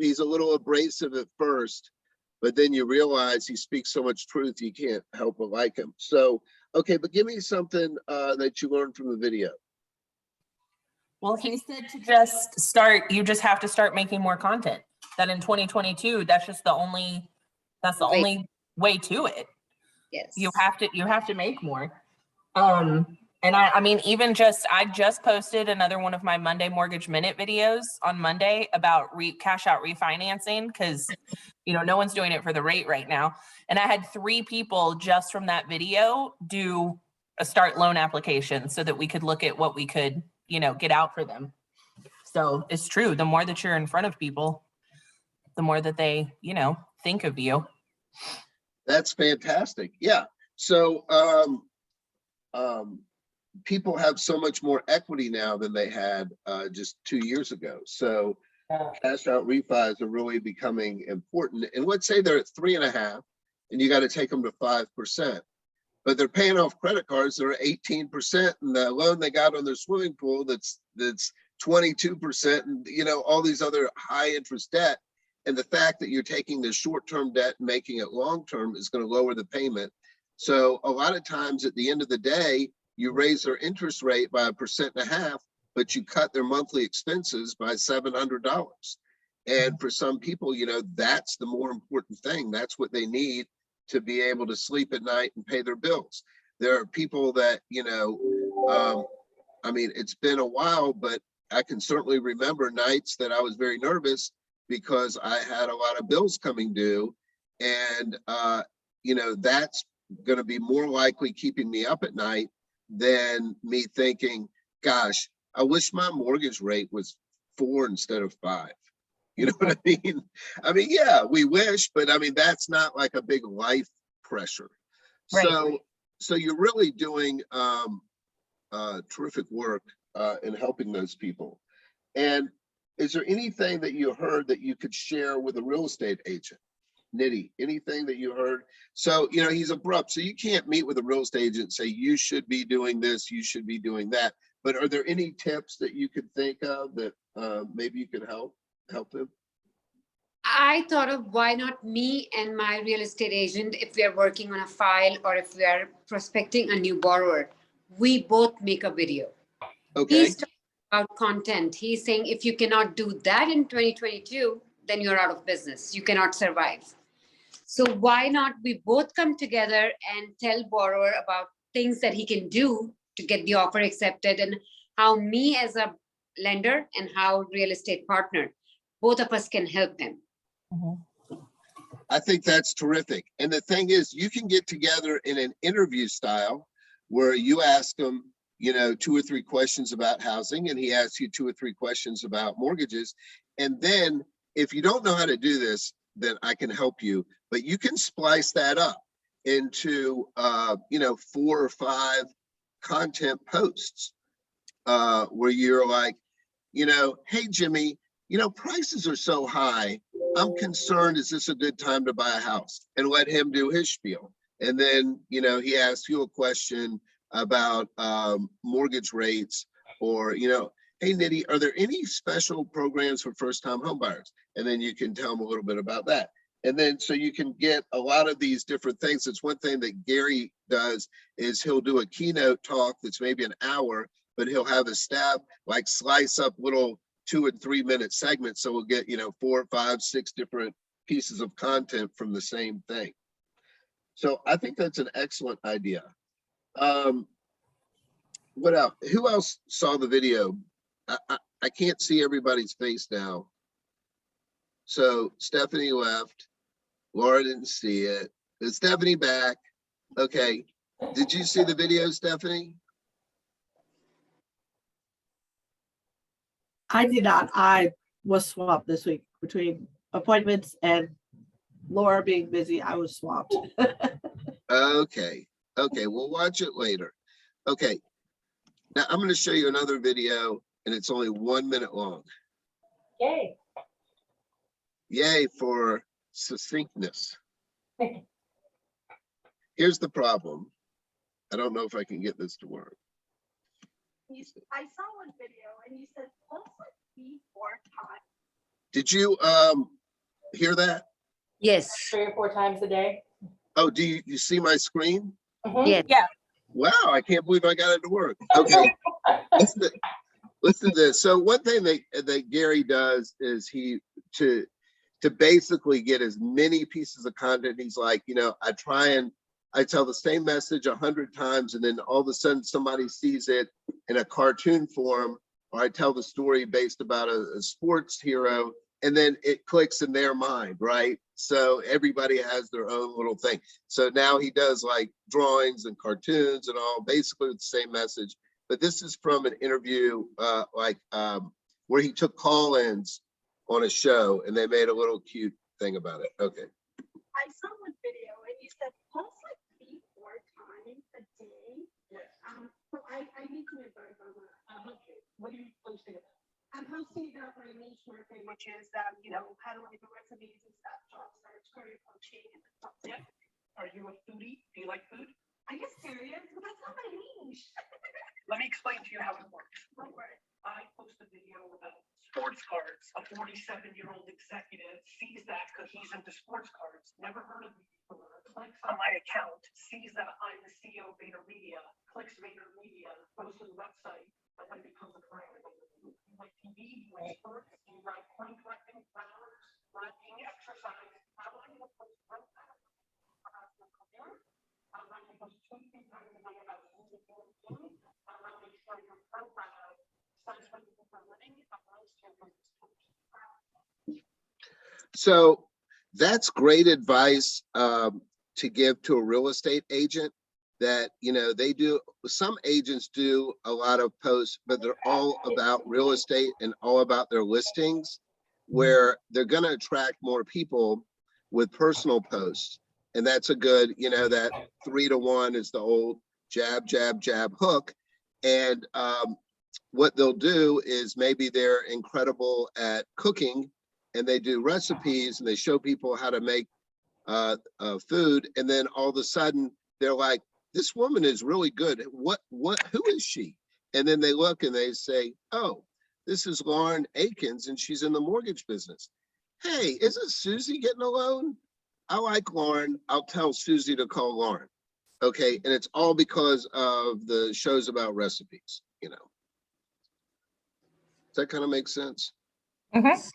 He's a little abrasive at first, but then you realize he speaks so much truth, you can't help but like him. So, okay, but give me something that you learned from the video. Well, he said to just start, you just have to start making more content. That in 2022, that's just the only way to it. Yes. You have to make more. And I mean, I just posted another one of my Monday Mortgage Minute videos on Monday about cash out refinancing, because no one's doing it for the rate right now. And I had 3 people just from that video do a start loan application so that we could look at what we could, get out for them. So it's true. The more that you're in front of people, the more that they, think of you. That's fantastic. Yeah. So, people have so much more equity now than they had just 2 years ago. So cash out refis are really becoming important. And let's say they're at 3.5 and you got to take them to 5%, but they're paying off credit cards that are 18%, and the loan they got on their swimming pool that's 22%, and all these other high interest debt. And the fact that you're taking the short-term debt and making it long-term is going to lower the payment. So a lot of times at the end of the day, you raise their interest rate by 1.5%, but you cut their monthly expenses by $700. And for some people, that's the more important thing. That's what they need to be able to sleep at night and pay their bills. There are people that, I mean, it's been a while, but I can certainly remember nights that I was very nervous because I had a lot of bills coming due. And, that's going to be more likely keeping me up at night than me thinking, gosh, I wish my mortgage rate was 4 instead of 5. You know what I mean? I mean, yeah, we wish, but I mean, that's not like a big life pressure. Right. So you're really doing terrific work in helping those people. And is there anything that you heard that you could share with a real estate agent? Nitty, anything that you heard? So, he's abrupt, so you can't meet with a real estate agent and say, you should be doing this, you should be doing that. But are there any tips that you could think of that maybe you could help them? I thought of why not me and my real estate agent, if we are working on a file or if we are prospecting a new borrower, we both make a video. Okay. He's talking about content. He's saying if you cannot do that in 2022, then you're out of business. You cannot survive. So why not we both come together and tell borrower about things that he can do to get the offer accepted, and how me as a lender and how real estate partner, both of us can help him. Mm-hmm. I think that's terrific. And the thing is, you can get together in an interview style where you ask him, 2 or 3 questions about housing, and he asks you 2 or 3 questions about mortgages. And then if you don't know how to do this, then I can help you, but you can splice that up into, 4 or 5 content posts where you're like, hey, Jimmy, prices are so high. I'm concerned, is this a good time to buy a house? And let him do his spiel. And then, he asks you a question about mortgage rates, or, hey, Nitty, are there any special programs for first-time homebuyers? And then you can tell them a little bit about that. And then so you can get a lot of these different things. It's one thing that Gary does is he'll do a keynote talk that's maybe an hour, but he'll have his staff like slice up little 2 and 3 minute segments. So we'll get, 4, 5, 6 different pieces of content from the same thing. So I think that's an excellent idea. What else? Who else saw the video? I can't see everybody's face now. So Stephanie left. Laura didn't see it. Is Stephanie back? Okay. Did you see the video, Stephanie? I did not. I was swamped this week between appointments and Laura being busy. I was swamped. Okay. Okay. We'll watch it later. Okay. Now I'm going to show you another video, and it's only 1 minute long. Yay. Yay for succinctness. Here's the problem. I don't know if I can get this to work. I saw one video and you said, let's like before time. Did you hear that? Yes. 3 or 4 times a day. Oh, do you see my screen? Yes. Yeah. Wow, I can't believe I got it to work. Okay, listen to this. So one thing that Gary does is to basically get as many pieces of content. He's like, I tell the same message 100 times, and then all of a sudden somebody sees it in a cartoon form, or I tell the story based about a sports hero, and then it clicks in their mind, right? So everybody has their own little thing. So now he does like drawings and cartoons and all, basically the same message. But this is from an interview where he took call-ins on a show, and they made a little cute thing about it. Okay. I saw one video and you said pulse like 3-4 times a day. Yes. So I need some advice on that. Okay. What are you posting about? I'm posting about my niche market, which is how to make the recipes and stuff, job search, career coaching, and stuff. Yeah. Are you a foodie? Do you like food? I guess serious, but that's not my niche. Let me explain to you how it works. I post a video about sports cards. A 47-year-old executive sees that because he's into sports cards. Never heard of me before. Clicks on my account, sees that I'm the CEO of VaynerMedia, clicks VaynerMedia, goes to the website, and then becomes a client of VaynerMedia. You like TV, you like sports, you like coin collecting, flowers, running, exercise. I want you to post one time about your career. I want you to post 2 times a day about music and food. I want to make sure your profile says what you do for a living. I want to share your business. So that's great advice to give to a real estate agent, that they do. Some agents do a lot of posts, but they're all about real estate and all about their listings, where they're going to attract more people with personal posts. And that's a good, that 3-to-1 is the old jab, jab, jab, hook. And what they'll do is maybe they're incredible at cooking, and they do recipes and they show people how to make food. And then all of a sudden they're like, this woman is really good. Who is she? And then they look and they say, oh, this is Lauren Akins and she's in the mortgage business. Hey, isn't Susie getting a loan? I like Lauren. I'll tell Susie to call Lauren. Okay. And it's all because of the shows about recipes, Does that kind of make sense? Mm-hmm.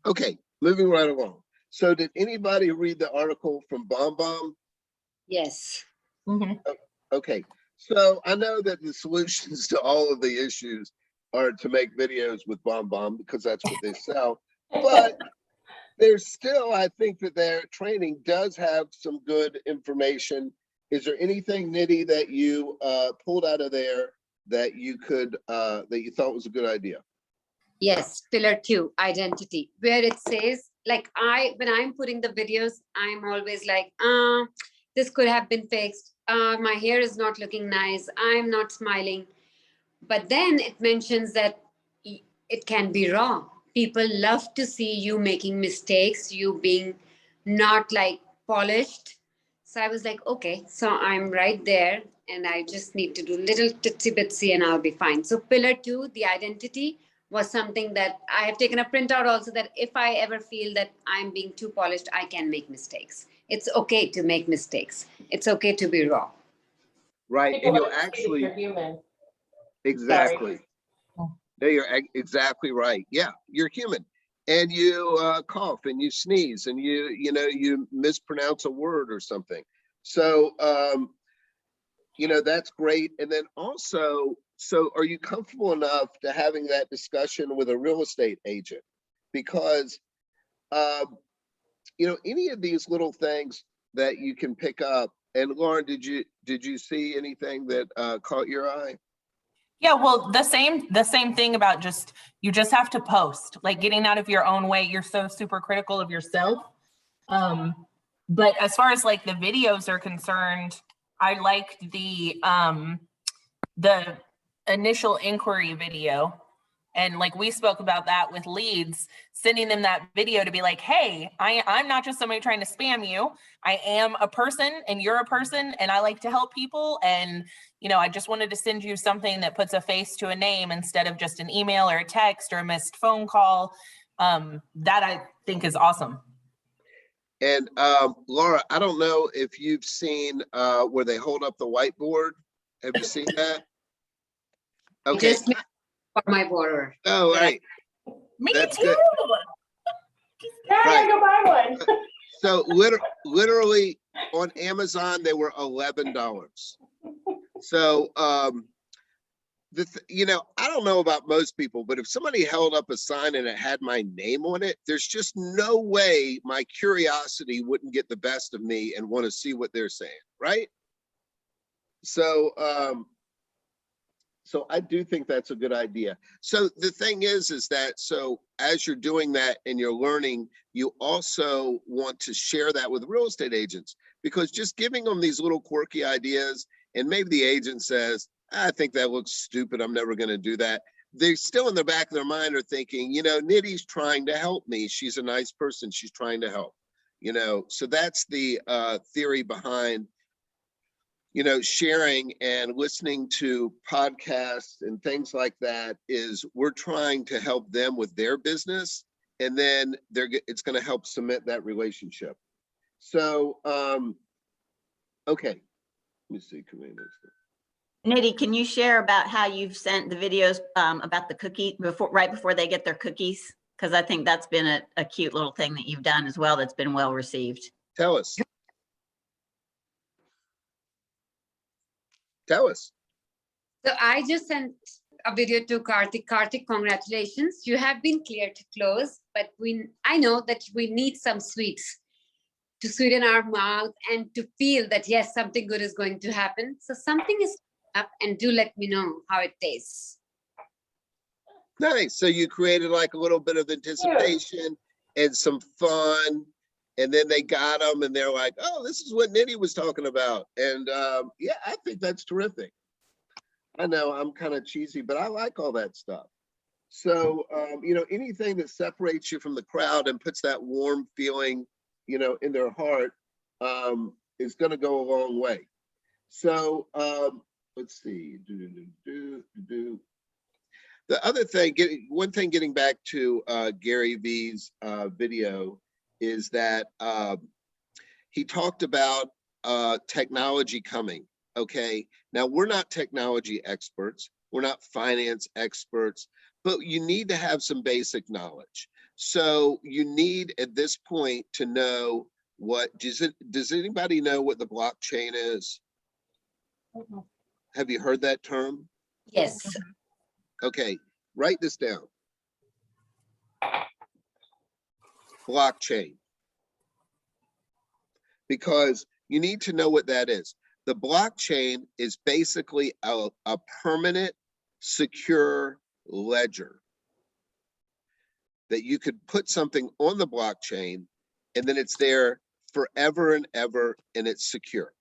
Okay, moving right along. So did anybody read the article from BombBomb? Yes. Mm-hmm. Okay, so I know that the solutions to all of the issues are to make videos with BombBomb because that's what they sell. But there's still, I think that their training does have some good information. Is there anything, Nidhi, that you pulled out of there that you could, that you thought was a good idea? Yes, pillar 2, identity, where it says, like when I'm putting the videos, I'm always like, this could have been fixed. My hair is not looking nice. I'm not smiling. But then it mentions that it can be raw. People love to see you making mistakes, you being not like polished. So I was like, okay, so I'm right there and I just need to do little titsy bitsy and I'll be fine. So pillar 2, the identity, was something that I have taken a printout also, that if I ever feel that I'm being too polished, I can make mistakes. It's okay to make mistakes. It's okay to be raw. Right, and you'll actually, you're human. exactly. Sorry. No, you're exactly right. Yeah, you're human, and you cough and you sneeze and you mispronounce a word or something. So that's great. And then also, so are you comfortable enough to having that discussion with a real estate agent? Because any of these little things that you can pick up. And Lauren, did you see anything that caught your eye? Yeah, well, the same thing about you just have to post, like getting out of your own way. You're so super critical of yourself. But as far as like the videos are concerned, I liked the initial inquiry video. And like we spoke about that with leads, sending them that video to be like, hey, I'm not just somebody trying to spam you. I am a person and you're a person and I like to help people. And, you know, I just wanted to send you something that puts a face to a name instead of just an email or a text or a missed phone call. That I think is awesome. And Laura, I don't know if you've seen where they hold up the whiteboard. Have you seen that? Okay. Just for my borrower. Oh, right. Me That's too. good. Yeah, I Right. gotta go buy one. So literally on Amazon, they were $11. So, you know, I don't know about most people, but if somebody held up a sign and it had my name on it, there's just no way my curiosity wouldn't get the best of me and want to see what they're saying, right? So, so I do think that's a good idea. So the thing is that, so as you're doing that and you're learning, you also want to share that with real estate agents, because just giving them these little quirky ideas, and maybe the agent says, I think that looks stupid, I'm never going to do that. They're still in the back of their mind are thinking, you know, Nitty's trying to help me. She's a nice person. She's trying to help, you know. So that's the theory behind, you know, sharing and listening to podcasts and things like that. Is we're trying to help them with their business, and then it's going to help cement that relationship. So, okay, let me see. Nitty, can you share about how you've sent the videos about the cookie right before they get their cookies? Because I think that's been a cute little thing that you've done as well that's been well received. Tell us. Tell us. So I just sent a video to Karthik. Karthik, congratulations. You have been clear to close, but I know that we need some sweets to sweeten our mouth and to feel that, yes, something good is going to happen. So something is up, and do let me know how it tastes. Nice. So you created like a little bit of anticipation and some fun, and then they got them and they're like, oh, this is what Nitty was talking about. And yeah, I think that's terrific. I know I'm kind of cheesy, but I like all that stuff. So, you know, anything that separates you from the crowd and puts that warm feeling, you know, in their heart is going to go a long way. So, let's see. The other thing, one thing getting back to Gary V's video is that he talked about technology coming. Okay, now we're not technology experts, we're not finance experts, but you need to have some basic knowledge. So you need at this point to know does anybody know what the blockchain is? Have you heard that term? Yes. Okay, write this down. Blockchain. Because you need to know what that is. The blockchain is basically a permanent, secure ledger that you could put something on the blockchain and then it's there forever and ever and it's secure.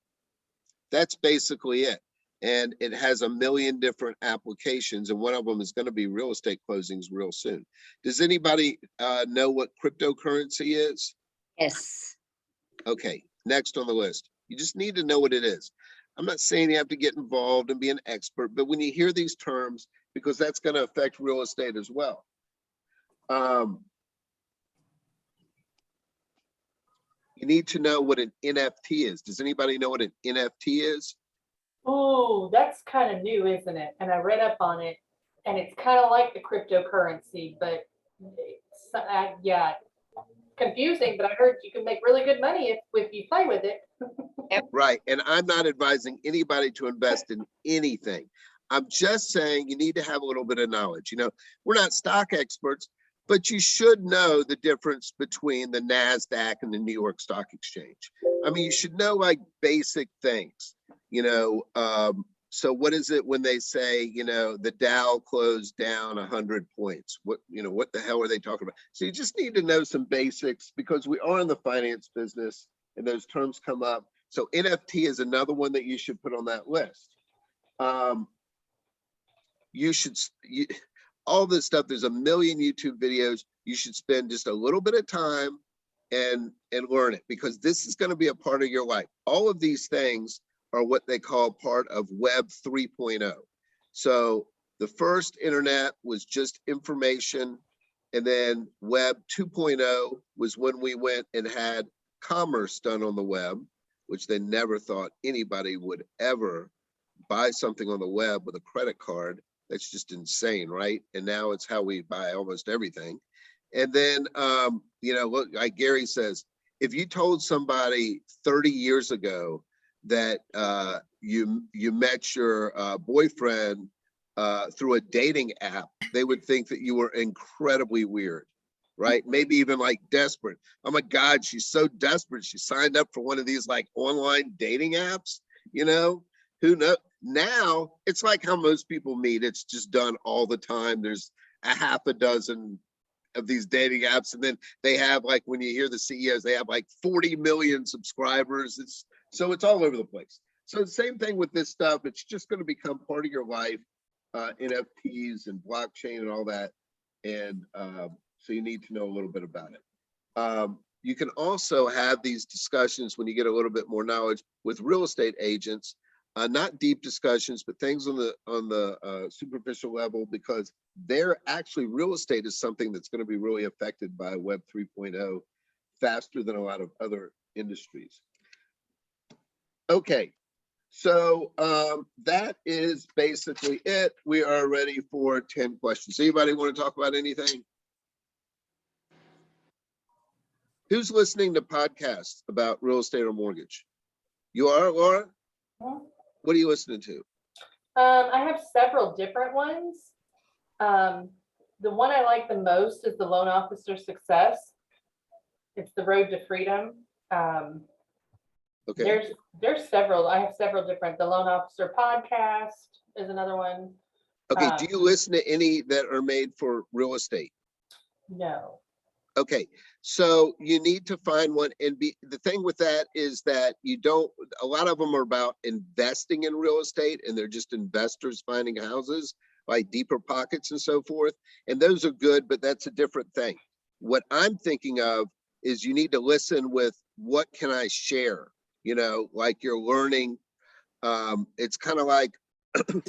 That's basically it. And it has a million different applications, and one of them is going to be real estate closings real soon. Does anybody know what cryptocurrency is? Yes. Okay, next on the list. You just need to know what it is. I'm not saying you have to get involved and be an expert, but when you hear these terms, because that's going to affect real estate as well. You need to know what an NFT is. Does anybody know what an NFT is? Oh, that's kind of new, isn't it? And I read up on it, and it's kind of like the cryptocurrency, but it's, yeah, confusing. But I heard you can make really good money if you play with it. Right, and I'm not advising anybody to invest in anything. I'm just saying you need to have a little bit of knowledge. You know, we're not stock experts, but you should know the difference between the NASDAQ and the New York Stock Exchange. I mean, you should know like basic things, you know. So what is it when they say, you know, the Dow closed down 100 points? What the hell are they talking about? So you just need to know some basics because we are in the finance business and those terms come up. So NFT is another one that you should put on that list. all this stuff. There's a million YouTube videos. You should spend just a little bit of time and learn it, because this is going to be a part of your life. All of these things are what they call part of Web 3.0. So the first internet was just information, and then Web 2.0 was when we went and had commerce done on the web, which they never thought anybody would ever buy something on the web with a credit card. That's just insane, right? And now it's how we buy almost everything. And then, you know, look, like Gary says, if you told somebody 30 years ago that you met your boyfriend through a dating app, they would think that you were incredibly weird, right? Maybe even like desperate. Oh my God, she's so desperate. She signed up for one of these like online dating apps, you know? Who knows? Now it's like how most people meet. It's just done all the time. There's a half a dozen of these dating apps, and then they have, like, when you hear the CEOs, they have like 40 million subscribers. So it's all over the place. So the same thing with this stuff. It's just going to become part of your life, NFTs and blockchain and all that. And so you need to know a little bit about it. You can also have these discussions when you get a little bit more knowledge with real estate agents. Not deep discussions, but things on the superficial level, because they're actually, real estate is something that's going to be really affected by Web 3.0 faster than a lot of other industries. Okay, so that is basically it. We are ready for 10 questions. Anybody want to talk about anything? Who's listening to podcasts about real estate or mortgage? You are, Laura? What are you listening to? I have several different ones. The one I like the most is the Loan Officer Success. It's the Road to Freedom. Okay. There's several. I have several different. The Loan Officer Podcast is another one. Okay. Do you listen to any that are made for real estate? No. Okay, so you need to find one, and the thing with that is that you don't, a lot of them are about investing in real estate, and they're just investors finding houses, like Deeper Pockets and so forth. And those are good, but that's a different thing. What I'm thinking of is you need to listen with, what can I share? You know, like you're learning. It's kind of like,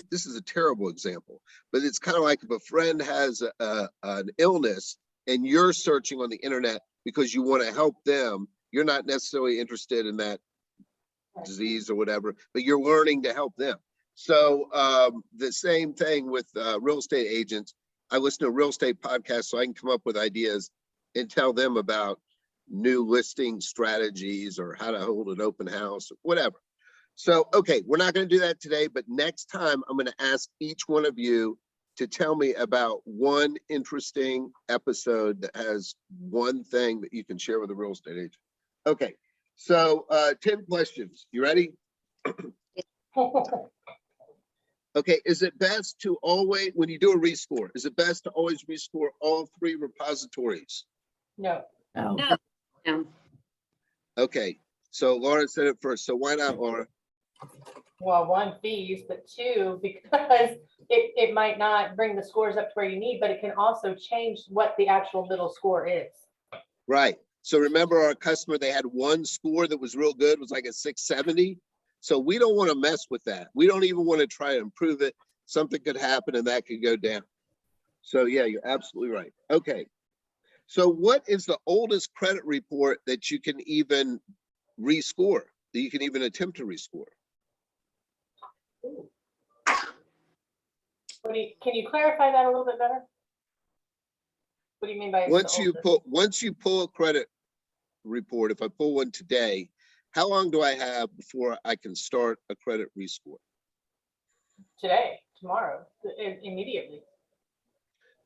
this is a terrible example, but it's kind of like if a friend has an illness, and you're searching on the internet because you want to help them. You're not necessarily interested in that disease or whatever, but you're learning to help them. So the same thing with real estate agents. I listen to real estate podcasts so I can come up with ideas and tell them about new listing strategies or how to hold an open house, or whatever. So, okay, we're not going to do that today, but next time I'm going to ask each one of you to tell me about one interesting episode that has one thing that you can share with a real estate agent. Okay, so 10 questions. You ready? Okay, is it best to always, when you do a rescore, is it best to always rescore all 3 repositories? No. Oh, No. Okay, so Laura said it first. So why not, Laura? Well, 1, fees, but 2, because it might not bring the scores up to where you need, but it can also change what the actual middle score is. Right. So remember our customer, they had one score that was real good, was like a 670. So we don't want to mess with that. We don't even want to try to improve it. Something could happen and that could go down. So yeah, you're absolutely right. Okay. So what is the oldest credit report that you can even rescore, that you can even attempt to rescore? Ooh. Can you clarify that a little bit better? What do you mean by Once you pull a credit report, if I pull one today, how long do I have before I can start a credit rescore? Today, tomorrow, immediately.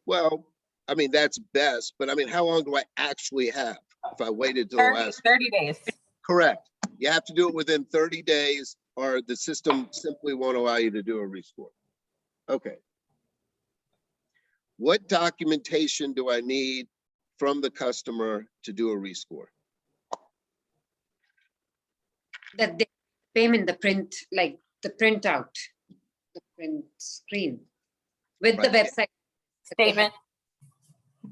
Well, I mean, that's best, but I mean, how long do I actually have if I waited till the last? 30 days. Correct. You have to do it within 30 days or the system simply won't allow you to do a rescore. Okay. What documentation do I need from the customer to do a rescore? The payment, the print, like the printout, the print screen with the Right. website. Statement.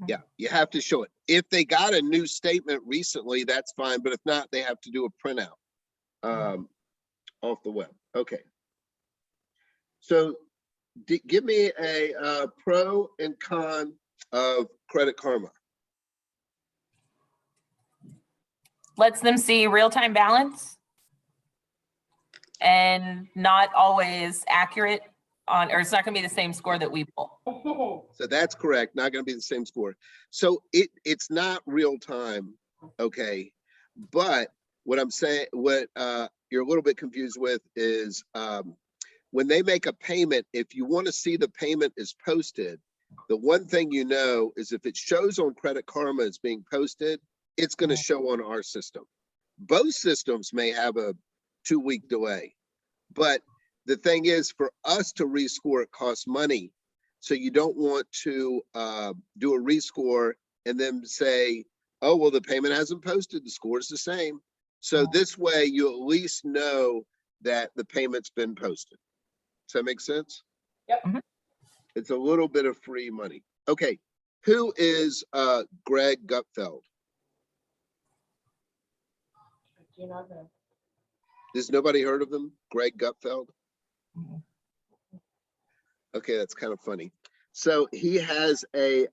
Yeah, you have to show it. If they got a new statement recently, that's fine, but if not, they have to do a printout off the web. Okay. So give me a pro and con of Credit Karma. Lets them see real-time balance and not always accurate on, or it's not gonna be the same score that we pull. So that's correct, not gonna be the same score. So it's not real time, okay? But what I'm saying, what you're a little bit confused with is when they make a payment, if you wanna see the payment is posted, the one thing you know is if it shows on Credit Karma as being posted, it's gonna show on our system. Both systems may have a 2-week delay, but the thing is, for us to rescore, it costs money. So you don't want to do a rescore and then say, oh, well, the payment hasn't posted, the score is the same. So this way you at least know that the payment's been posted. Does that make sense? Yep. Mhm. It's a little bit of free money. Okay, who is Greg Gutfeld? Do you not know? Has nobody heard of him? Greg Gutfeld? Mhm. Okay, that's kind of funny. So he has a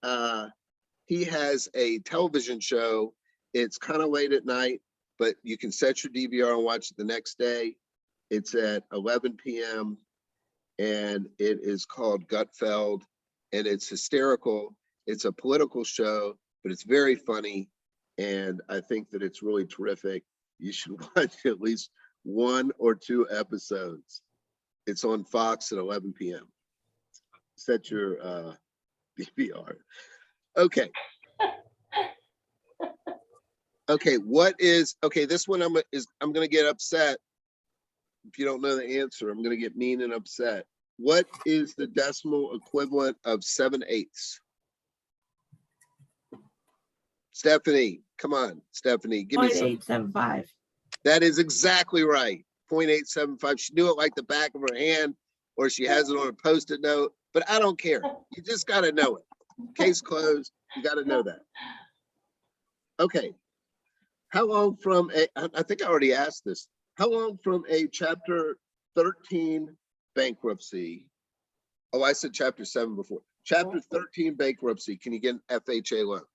television show. It's kind of late at night, but you can set your DVR and watch it the next day. It's at 11 p.m. and it is called Gutfeld, and it's hysterical. It's a political show, but it's very funny, and I think that it's really terrific. You should watch at least 1 or 2 episodes. It's on Fox at 11 p.m. Set your DVR. Okay. Okay, this one I'm gonna get upset if you don't know the answer. I'm gonna get mean and upset. What is the decimal equivalent of 7/8? Stephanie, come on, Stephanie, give me some. 0.875. That is exactly right. 0.875. She knew it like the back of her hand, or she has it on a Post-it note, but I don't care. You just got to know it. Case closed. You got to know that. Okay. How long from I think I already asked this. How long from a Chapter 13 bankruptcy? Oh, I said Chapter 7 before. Chapter 13 bankruptcy. Can you get an FHA loan?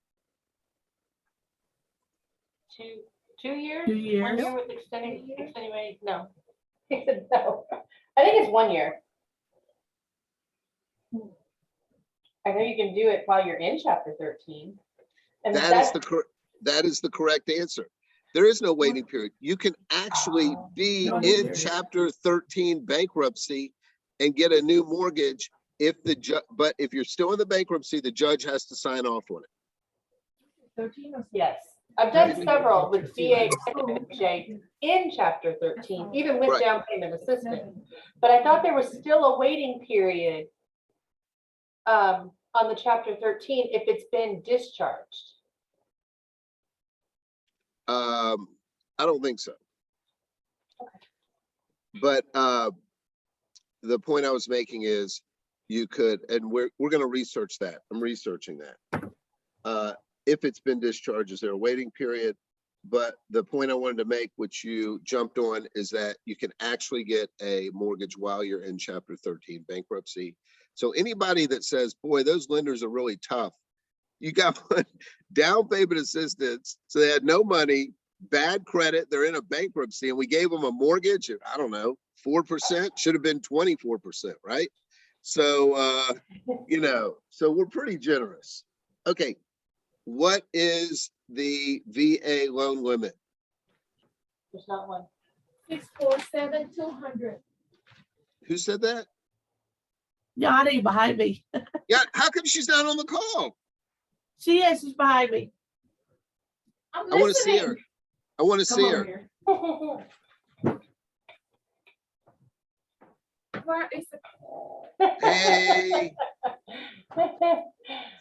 2 years? 2 years. 1 year with extenuating, no. No, I think it's 1 year. I know you can do it while you're in Chapter 13. And That is the correct answer. There is no waiting period. You can actually be No in period. Chapter 13 bankruptcy and get a new mortgage if but if you're still in the bankruptcy, the judge has to sign off on it. 13. Yes, I've done several with VA and FHA in Chapter 13, even with Right. down payment assistance. But I thought there was still a waiting period on the Chapter 13 if it's been discharged. I don't think so. But the point I was making is you could, and we're going to research that. I'm researching that. If it's been discharged, is there a waiting period? But the point I wanted to make, which you jumped on, is that you can actually get a mortgage while you're in Chapter 13 bankruptcy. So anybody that says, boy, those lenders are really tough, you got one down payment assistance, so they had no money, bad credit, they're in a bankruptcy, and we gave them a mortgage at, I don't know, 4%, should have been 24%, right? So, so we're pretty generous. Okay, what is the VA loan limit? There's not one. 647-200. Who said that? Yanni behind me. Yeah, how come she's not on the call? She is. She's behind me. I'm I want to see her. listening. I want to Come see over her. here. Where is the Hey.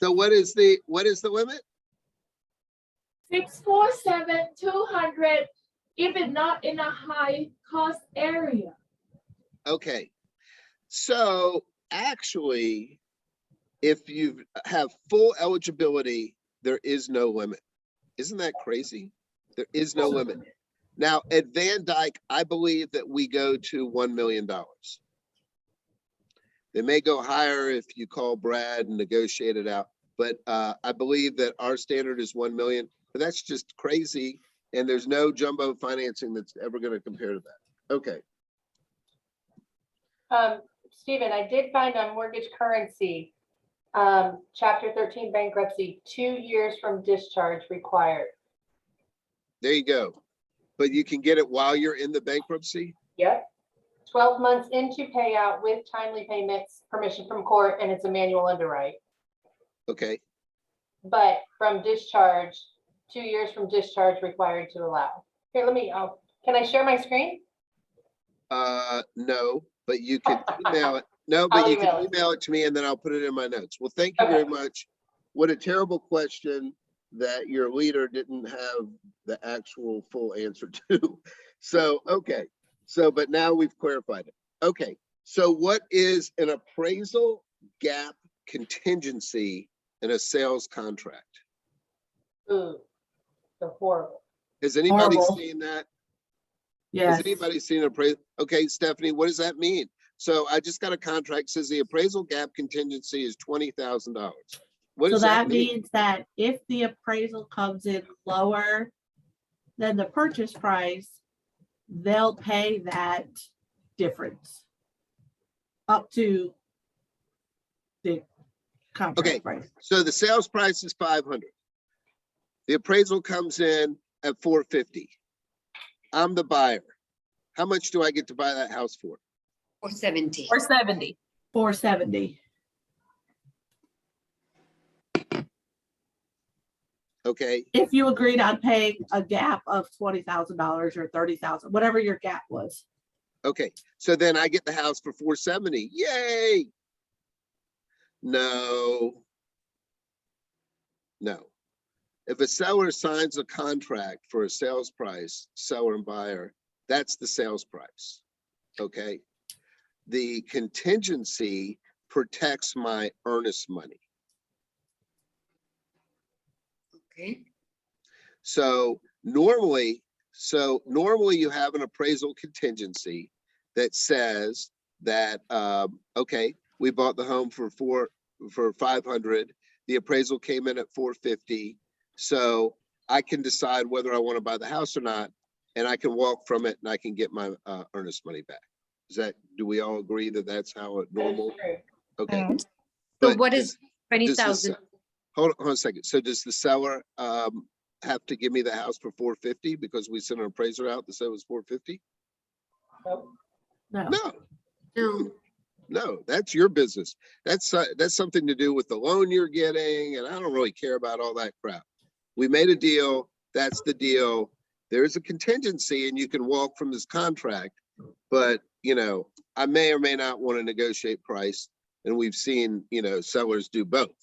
So what is the limit? 647-200 if it's not in a high cost area. Okay. So actually, If you have full eligibility, there is no limit. Isn't that crazy? There is no limit. Now at Van Dyke, I believe that we go to $1 million. They may go higher if you call Brad and negotiate it out, but I believe that our standard is 1 million, but that's just crazy. And there's no jumbo financing that's ever going to compare to that. Okay. Stephen, I did find on mortgage currency, chapter 13 bankruptcy, 2 years from discharge required. There you go. But you can get it while you're in the bankruptcy? Yep. 12 months into payout with timely payments, permission from court, and it's a manual underwrite. Okay. But from discharge, 2 years from discharge required to allow. Here, can I share my screen? No, but you can email it. No, but I'll you can email it. email it to me and then I'll put it in my notes. Well, thank you very much. What a terrible question that your leader didn't have the actual full answer to. So, okay. So, but now we've clarified it. Okay. So what is an appraisal gap contingency in a sales contract? Ooh, the horrible. Has anybody Horrible. seen that? Yes. Has anybody seen an appraisal? Okay, Stephanie, what does that mean? So I just got a contract, says the appraisal gap contingency is $20,000. What So does that mean? means that if the appraisal comes in lower than the purchase price, they'll pay that difference up to the contract Okay. price. So the sales price is 500. The appraisal comes in at 450. I'm the buyer. How much do I get to buy that house for? 470. Or 70. 470. Okay, If you agreed on paying a gap of $20,000 or 30,000, whatever your gap was. okay. So then I get the house for 470. Yay! No. No. If a seller signs a contract for a sales price, seller and buyer, that's the sales price. Okay. The contingency protects my earnest money. Okay. So normally you have an appraisal contingency that says that, okay, we bought the home for 500. The appraisal came in at 450. So I can decide whether I want to buy the house or not, and I can walk from it and I can get my earnest money back. Do we all agree that that's how it normal? Okay. So But what is does the 20,000? Hold on a second. So does the seller have to give me the house for 450 because we sent an appraiser out that said it was 450? Nope. No. No, No. no, that's your business. That's something to do with the loan you're getting, and I don't really care about all that crap. We made a deal. That's the deal. There's a contingency, and you can walk from this contract. But you know, I may or may not want to negotiate price, and we've seen sellers do both.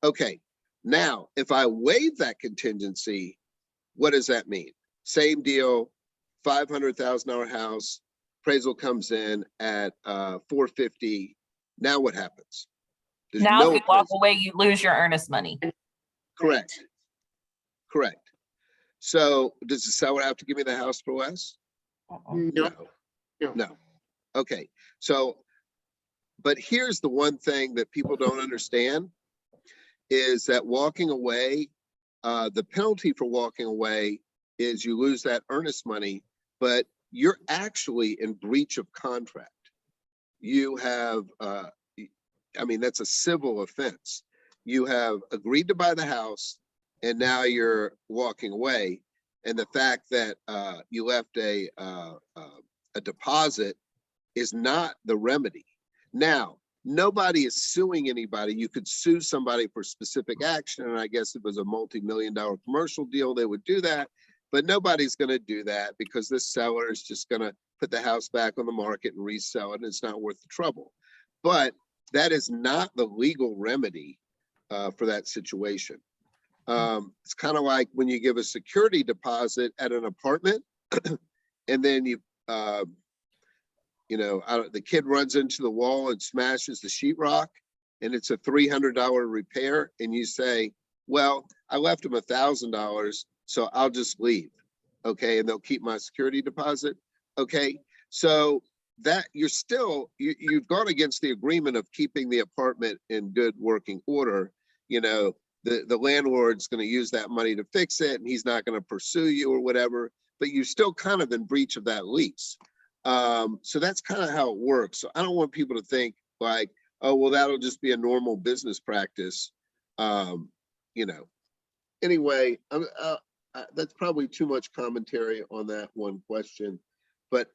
Okay. Now, if I waive that contingency, what does that mean? Same deal, $500,000 house, appraisal comes in at 450. Now what happens? There's Now, no if you walk appraisal. away, you lose your earnest money. Correct. Correct. So does the seller have to give me the house for less? No. No. No. Okay. So, but here's the one thing that people don't understand is that walking away, the penalty for walking away is you lose that earnest money, but you're actually in breach of contract. You have, I mean, that's a civil offense. You have agreed to buy the house and now you're walking away. And the fact that you left a deposit is not the remedy. Now, nobody is suing anybody. You could sue somebody for specific action. And I guess if it was a multi-million-dollar commercial deal, they would do that. But nobody's going to do that because this seller is just going to put the house back on the market and resell it. And it's not worth the trouble. But that is not the legal remedy for that situation. It's kind of like when you give a security deposit at an apartment and then the kid runs into the wall and smashes the sheetrock. and it's a $300 repair, and you say, well, I left them $1,000, so I'll just leave. Okay, and they'll keep my security deposit. Okay, so that you've gone against the agreement of keeping the apartment in good working order. You know, the landlord's going to use that money to fix it, and he's not going to pursue you or whatever, but you're still kind of in breach of that lease. So that's kind of how it works. So I don't want people to think like, oh, well, that'll just be a normal business practice. You know, anyway, that's probably too much commentary on that one question, but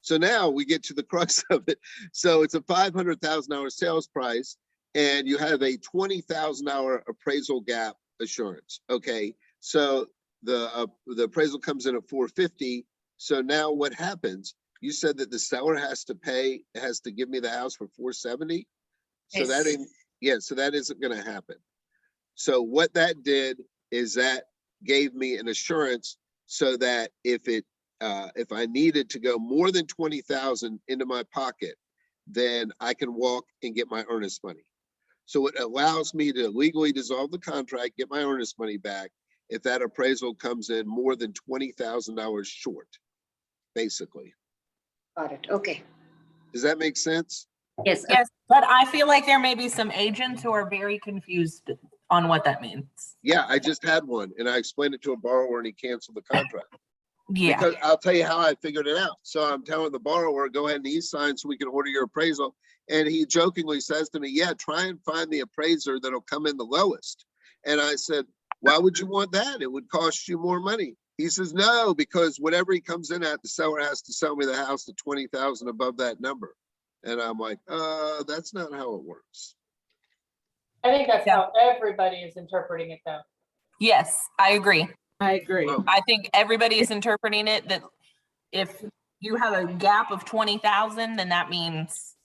so now we get to the crux of it. So it's a $500,000 sales price, and you have a $20,000 appraisal gap assurance. Okay, so the appraisal comes in at $450. So now what happens? You said that the seller has to give me the house for $470. So so that isn't going to happen. So what that did is that gave me an assurance so that if I needed to go more than 20,000 into my pocket, then I can walk and get my earnest money. So it allows me to legally dissolve the contract, get my earnest money back if that appraisal comes in more than $20,000 short, basically. Got it. Okay. Does that make sense? Yes. Yes, but I feel like there may be some agents who are very confused on what that means. Yeah, I just had one, and I explained it to a borrower, and he canceled the contract. Yeah. Because I'll tell you how I figured it out. So I'm telling the borrower, go ahead and e-sign so we can order your appraisal. And he jokingly says to me, yeah, try and find the appraiser that'll come in the lowest. And I said, why would you want that? It would cost you more money. He says, no, because whatever he comes in at, the seller has to sell me the house to 20,000 above that number. And I'm like, that's not how it works. I think that's how everybody is interpreting it though. Yes, I agree. I agree. Well, I think everybody is interpreting it that if you have a gap of 20,000, then that means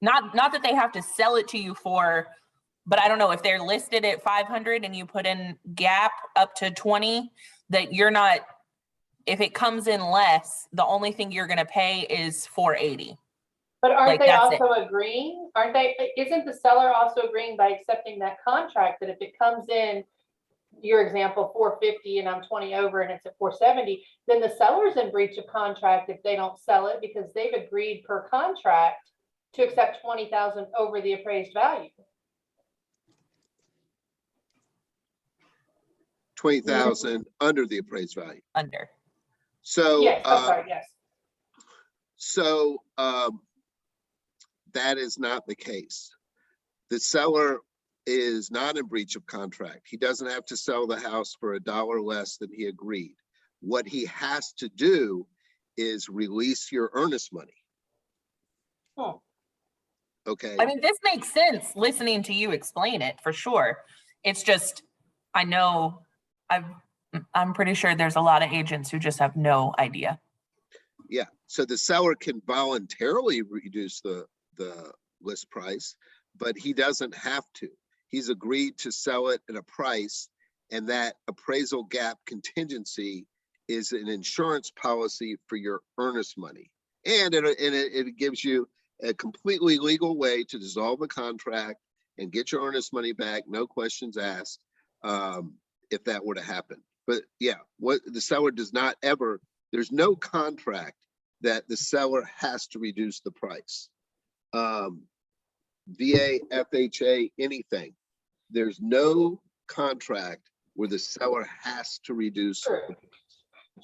not that they have to sell it to you for, but I don't know, if they're listed at 500 and you put in gap up to 20, that you're not, if it comes in less, the only thing you're going to pay is 480. But aren't Like, they that's it. also agreeing? Isn't the seller also agreeing by accepting that contract that if it comes in, your example, 450 and I'm 20 over and it's at 470, then the seller's in breach of contract if they don't sell it because they've agreed per contract to accept 20,000 over the appraised value. 20,000 under the appraised value. Under. So, Yes, I'm sorry, yes. So that is not the case. The seller is not in breach of contract. He doesn't have to sell the house for $1 less than he agreed. What he has to do is release your earnest money. Okay. I mean, this makes sense listening to you explain it for sure. It's just, I know I'm pretty sure there's a lot of agents who just have no idea. Yeah, so the seller can voluntarily reduce the list price, but he doesn't have to. He's agreed to sell it at a price, and that appraisal gap contingency is an insurance policy for your earnest money. And it gives you a completely legal way to dissolve the contract and get your earnest money back, no questions asked, if that were to happen. But yeah, what the seller does not ever, there's no contract that the seller has to reduce the price. VA, FHA, anything. There's no contract where the seller has to reduce. True.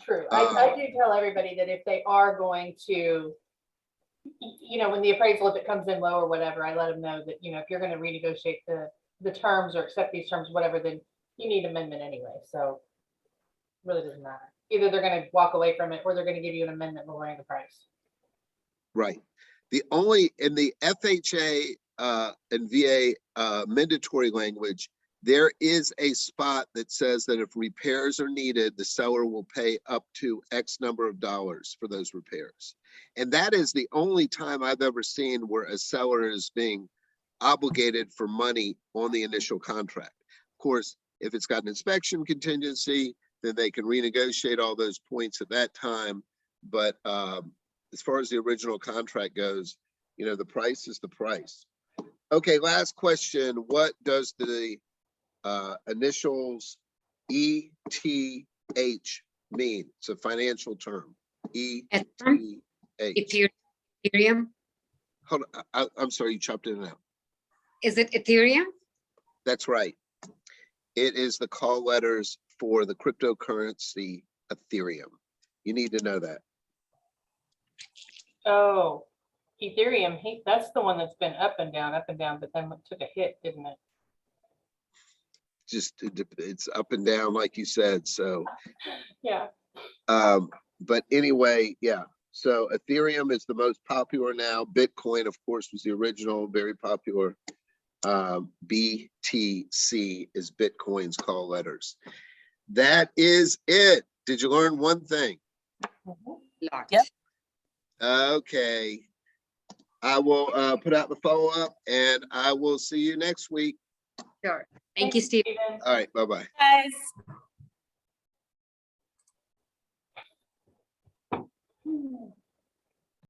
True. I do tell everybody that if they are going to, you know, when the appraisal, if it comes in low or whatever, I let them know that, you know, if you're going to renegotiate the terms or accept these terms, whatever, then you need amendment anyway. So it really doesn't matter. Either they're going to walk away from it or they're going to give you an amendment lowering the price. Right. The only in the FHA and VA mandatory language, there is a spot that says that if repairs are needed, the seller will pay up to X number of dollars for those repairs. And that is the only time I've ever seen where a seller is being obligated for money on the initial contract. Of course, if it's got an inspection contingency, then they can renegotiate all those points at that time. But as far as the original contract goes, you know, the price is the price. Okay, last question. What does the initials ETH mean? It's a financial term. ETH. Ethereum? Hold on. I'm sorry, you chopped in and out. Is it Ethereum? That's right. It is the call letters for the cryptocurrency Ethereum. You need to know that. Oh, Ethereum, that's the one that's been up and down, but then took a hit, didn't it? Just it's up and down, like you said. So, Yeah. but anyway, yeah. So Ethereum is the most popular now. Bitcoin, of course, was the original, very popular. BTC is Bitcoin's call letters. That is it. Did you learn one thing? Lot. Yep. Okay. I will put out the follow-up and I will see you next week. Sure. Thank you, Steve. Steven. All right. Bye-bye. Guys.